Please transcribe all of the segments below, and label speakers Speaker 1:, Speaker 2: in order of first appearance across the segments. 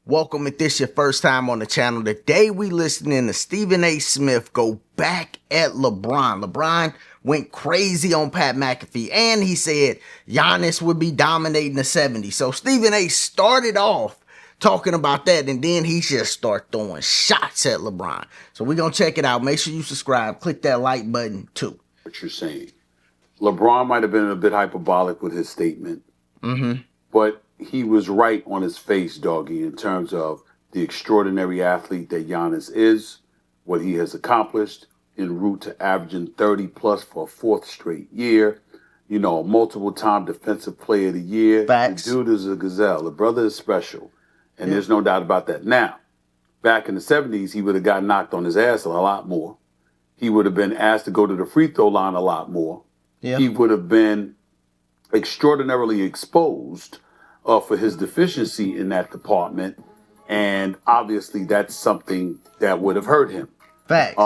Speaker 1: Welcome if this your first time on the channel. Today we listening to Stephen A. Smith go back at LeBron. LeBron went crazy on Pat McAfee and he said Giannis would be dominating the 70s. So Stephen A. started off talking about that and then he just started throwing shots at LeBron. So we're going to check it out. Make sure you subscribe. Click that like button too.
Speaker 2: What you're saying. LeBron might have been a bit hyperbolic with his statement, but he was right on his face, doggy, in terms of the extraordinary athlete that Giannis is, what he has accomplished en route to averaging 30 plus for a fourth straight year. You know, a multiple-time defensive player of the year.
Speaker 1: Facts.
Speaker 2: The dude is a gazelle. The brother is special, and there's no doubt about that. Now, back in the 70s, he would have got knocked on his ass a lot more. He would have been asked to go to the free throw line a lot more.
Speaker 1: Yeah.
Speaker 2: He would have been extraordinarily exposed for his deficiency in that department. And obviously that's something that would have hurt him.
Speaker 1: Facts.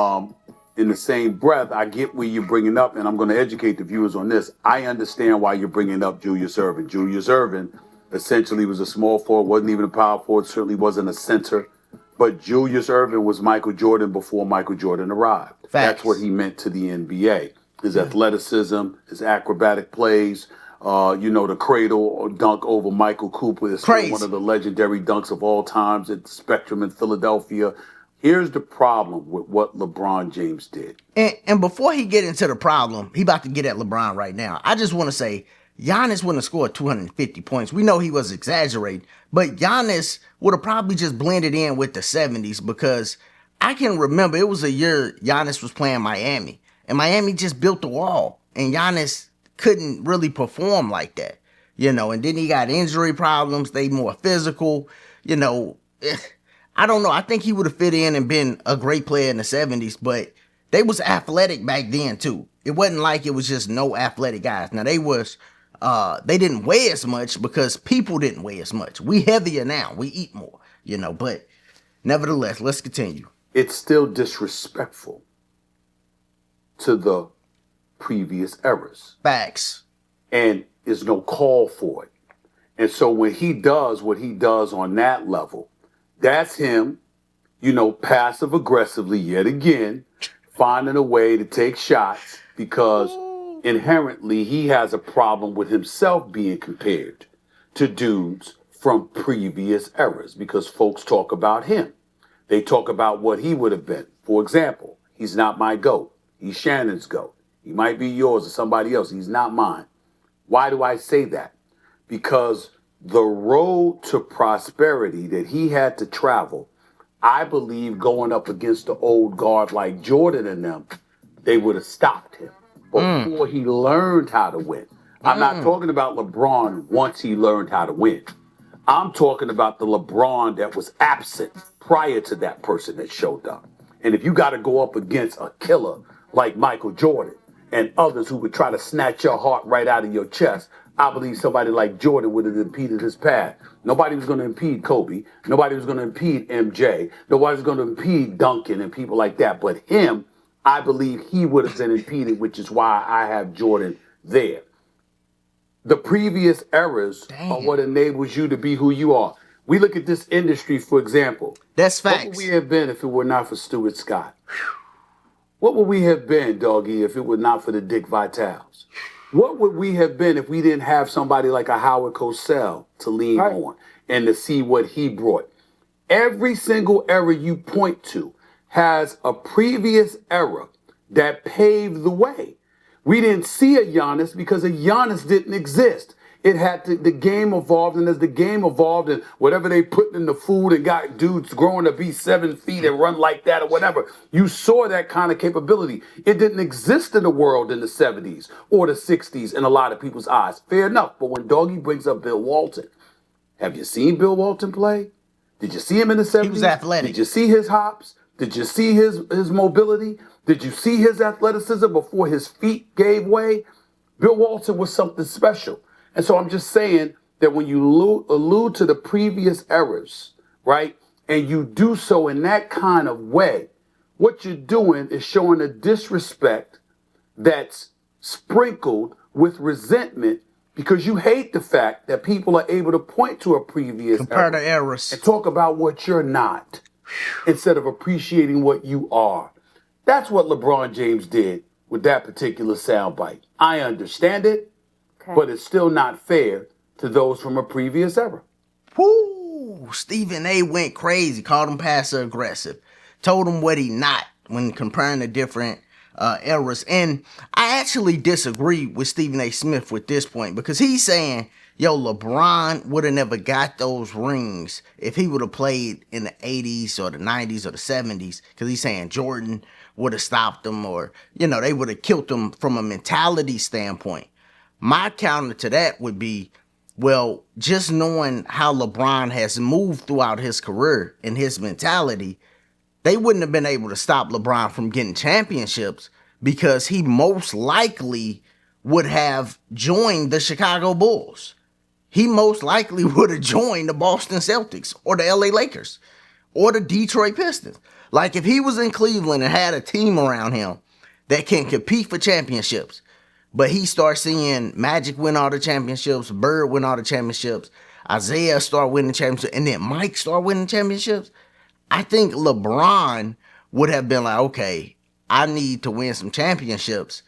Speaker 2: In the same breath, I get where you're bringing up, and I'm going to educate the viewers on this. I understand why you're bringing up Julius Erving. Julius Erving essentially was a small forward, wasn't even a power forward, certainly wasn't a center. But Julius Erving was Michael Jordan before Michael Jordan arrived.
Speaker 1: Facts.
Speaker 2: That's what he meant to the NBA. His athleticism, his acrobatic plays, the cradle or dunk over Michael Cooper is still one of the legendary dunks of all times at the Spectrum in Philadelphia. Here's the problem with what LeBron James did.
Speaker 1: And before he get into the problem, he about to get at LeBron right now. I just want to say, Giannis wouldn't have scored 250 points. We know he was exaggerating, but Giannis would have probably just blended in with the 70s because I can remember it was a year Giannis was playing Miami, and Miami just built the wall, and Giannis couldn't really perform like that, and then he got injury problems. They more physical, I don't know. I think he would have fit in and been a great player in the 70s, but they was athletic back then too. It wasn't like it was just no athletic guys. Now they didn't weigh as much because people didn't weigh as much. We heavier now. We eat more, but nevertheless, let's continue.
Speaker 2: It's still disrespectful to the previous eras.
Speaker 1: Facts.
Speaker 2: And there's no call for it. And so when he does what he does on that level, that's him, passive aggressively yet again, finding a way to take shots because inherently he has a problem with himself being compared to dudes from previous eras because folks talk about him. They talk about what he would have been. For example, he's not my GOAT. He's Shannon's GOAT. He might be yours or somebody else. He's not mine. Why do I say that? Because the road to prosperity that he had to travel, I believe going up against the old guard like Jordan and them, they would have stopped him before he learned how to win. I'm not talking about LeBron once he learned how to win. I'm talking about the LeBron that was absent prior to that person that showed up. And if you got to go up against a killer like Michael Jordan and others who would try to snatch your heart right out of your chest, I believe somebody like Jordan would have impeded his path. Nobody was going to impede Kobe. Nobody was going to impede MJ. Nobody was going to impede Duncan and people like that. But him, I believe he would have been impeded, which is why I have Jordan there. The previous eras are what enables you to be who you are. We look at this industry, for example.
Speaker 1: That's facts.
Speaker 2: What would we have been if it were not for Stuart Scott? What would we have been, doggy, if it were not for the Dick Vitales? What would we have been if we didn't have somebody like a Howard Cosell to lean on and to see what he brought? Every single era you point to has a previous era that paved the way. We didn't see a Giannis because a Giannis didn't exist. It had to, the game evolved, and as the game evolved and whatever they put in the food and got dudes growing to be 7 feet and run like that or whatever, you saw that kind of capability. It didn't exist in the world in the 70s or the 60s in a lot of people's eyes. Fair enough. But when Doggy brings up Bill Walton, have you seen Bill Walton play? Did you see him in the 70s?
Speaker 1: He was athletic.
Speaker 2: Did you see his hops? Did you see his mobility? Did you see his athleticism before his feet gave way? Bill Walton was something special. And so I'm just saying that when you allude to the previous eras, right, and you do so in that kind of way, what you're doing is showing a disrespect that's sprinkled with resentment because you hate the fact that people are able to point to a previous
Speaker 1: Compare the
Speaker 2: era
Speaker 1: eras.
Speaker 2: and talk about what you're not instead of appreciating what you are. That's what LeBron James did with that particular soundbite. I understand it, but it's still not fair to those from a previous era.
Speaker 1: Woo! Stephen A went crazy, called him passive aggressive, told him what he not when comparing the different eras. And I actually disagree with Stephen A. Smith with this point because he's saying, yo, LeBron would have never got those rings if he would have played in the 80s or the 90s or the 70s, because he's saying Jordan would have stopped him, or, you know, they would have killed him from a mentality standpoint. My counter to that would be, well, just knowing how LeBron has moved throughout his career and his mentality, they wouldn't have been able to stop LeBron from getting championships because he most likely would have joined the Chicago Bulls. He most likely would have joined the Boston Celtics or the LA Lakers or the Detroit Pistons. Like, if he was in Cleveland and had a team around him that can compete for championships, but he starts seeing Magic win all the championships, Bird win all the championships, Isaiah start winning championships, and then Mike start winning championships, I think LeBron would have been like, okay, I need to win some championships.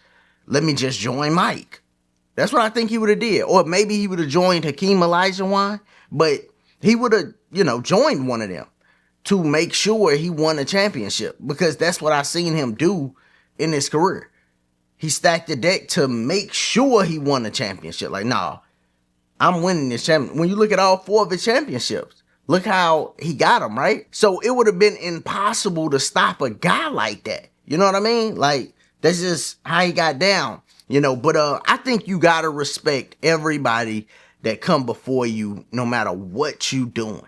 Speaker 1: Let me just join Mike. That's what I think he would have did. Or maybe he would have joined Hakeem Olajuwon, but he would have, joined one of them to make sure he won a championship, because that's what I seen him do in his career. He stacked the deck to make sure he won a championship. Like, nah, I'm winning this championship. When you look at all 4 of his championships, look how he got them, right? So it would have been impossible to stop a guy like that. You know what I mean? Like, that's just how he got down, But I think you got to respect everybody that come before you, no matter what you doing.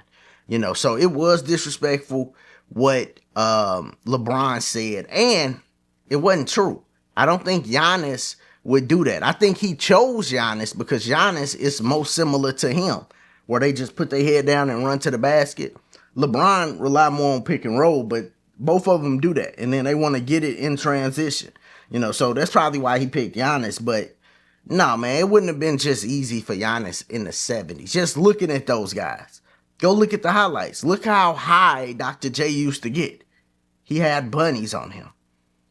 Speaker 1: So it was disrespectful what LeBron said, and it wasn't true. I don't think Giannis would do that. I think he chose Giannis because Giannis is most similar to him, where they just put their head down and run to the basket. LeBron rely more on pick and roll, but both of them do that, and then they want to get it in transition. So that's probably why he picked Giannis. But no, man, it wouldn't have been just easy for Giannis in the 70s. Just looking at those guys. Go look at the highlights. Look how high Dr. J used to get. He had bunnies on him.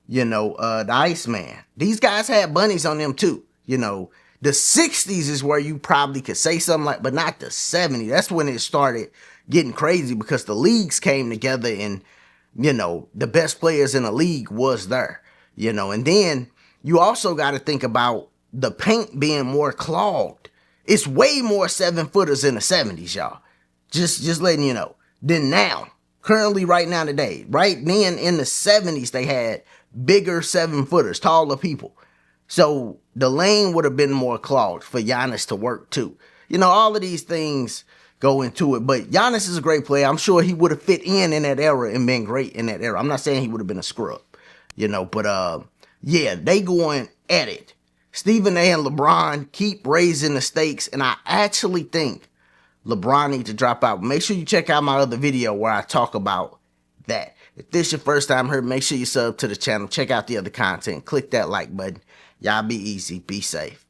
Speaker 1: The Iceman. These guys had bunnies on them too. The 60s is where you probably could say something like, but not the 70s. That's when it started getting crazy because the leagues came together and, the best players in the league was there. And then you also got to think about the paint being more clogged. It's way more 7-footers in the 70s, y'all. Just letting you know. Than now. Currently, right now, today. Right then, in the 70s, they had bigger 7-footers, taller people. So the lane would have been more clogged for Giannis to work too. All of these things go into it. But Giannis is a great player. I'm sure he would have fit in that era and been great in that era. I'm not saying he would have been a scrub. But yeah, they going at it. Stephen A. and LeBron keep raising the stakes, and I actually think LeBron needs to drop out. Make sure you check out my other video where I talk about that. If this is your first time here, make sure you sub to the channel. Check out the other content. Click that like button. Y'all be easy. Be safe.